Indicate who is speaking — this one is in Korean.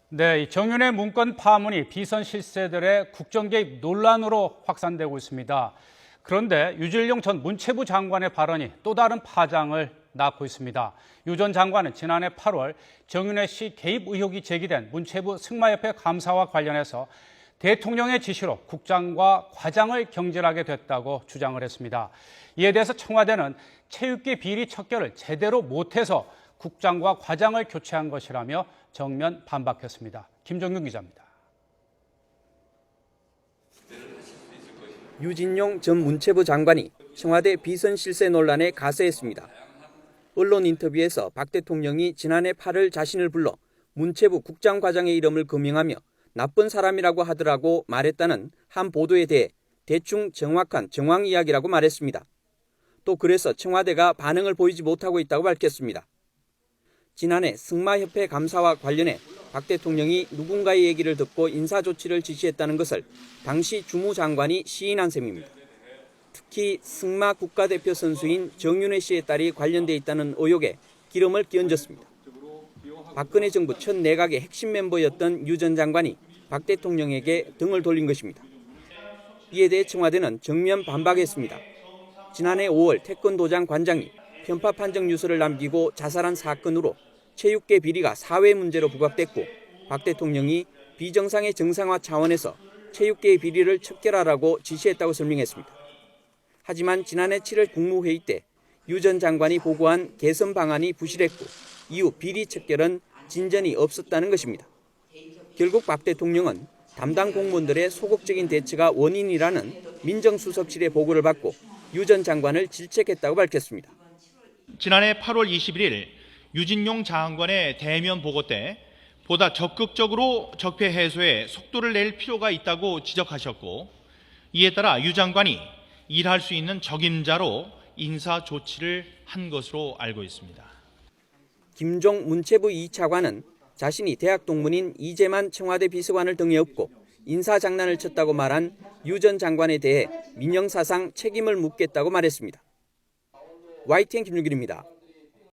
Speaker 1: 네, 이 정윤의 문건 파문이 비선 실세들의 국정 개입 논란으로 확산되고 있습니다. 그런데 유진룡 전 문체부 장관의 발언이 또 다른 파장을 낳고 있습니다. 유 전 장관은 지난해 8월 정윤회 씨 개입 의혹이 제기된 문체부 승마협회 감사와 관련해서 대통령의 지시로 국장과 과장을 경질하게 됐다고 주장을 했습니다. 이에 대해서 청와대는 체육계 비리 척결을 제대로 못해서 국장과 과장을 교체한 것이라며 정면 반박했습니다. 김정균 기자입니다.
Speaker 2: 유진룡 전 문체부 장관이 청와대 비선 실세 논란에 가세했습니다. 언론 인터뷰에서 박 대통령이 지난해 8월 자신을 불러 문체부 국장과장의 이름을 거명하며 나쁜 사람이라고 하더라고 말했다는 한 보도에 대해 대충 정확한 정황 이야기라고 말했습니다. 또 그래서 청와대가 반응을 보이지 못하고 있다고 밝혔습니다. 지난해 승마협회 감사와 관련해 박 대통령이 누군가의 얘기를 듣고 인사조치를 지시했다는 것을 당시 주무장관이 시인한 셈입니다. 특히 승마 국가대표 선수인 정윤회 씨의 딸이 관련돼 있다는 의혹에 기름을 끼얹었습니다. 박근혜 정부 첫 내각의 핵심 멤버였던 유 전 장관이 박 대통령에게 등을 돌린 것입니다. 이에 대해 청와대는 정면 반박했습니다. 지난해 5월 태권도장 관장이 편파 판정 유서를 남기고 자살한 사건으로 체육계 비리가 사회 문제로 부각됐고 박 대통령이 비정상의 정상화 차원에서 체육계의 비리를 척결하라고 지시했다고 설명했습니다. 하지만 지난해 7월 국무회의 때 유 전 장관이 보고한 개선 방안이 부실했고 이후 비리 척결은 진전이 없었다는 것입니다. 결국 박 대통령은 담당 공무원들의 소극적인 대처가 원인이라는 민정수석실의 보고를 받고 유 전 장관을 질책했다고 밝혔습니다.
Speaker 3: 지난해 8월 21일 유진룡 장관의 대면 보고 때 보다 적극적으로 적폐 해소에 속도를 낼 필요가 있다고 지적하셨고 이에 따라 유 장관이 일할 수 있는 적임자로 인사 조치를 한 것으로 알고 있습니다.
Speaker 2: 김종 문체부 2차관은 자신이 대학 동문인 이재만 청와대 비서관을 등에 업고 인사장난을 쳤다고 말한 유 전 장관에 대해 민영사상 책임을 묻겠다고 말했습니다. YTN 김유길입니다.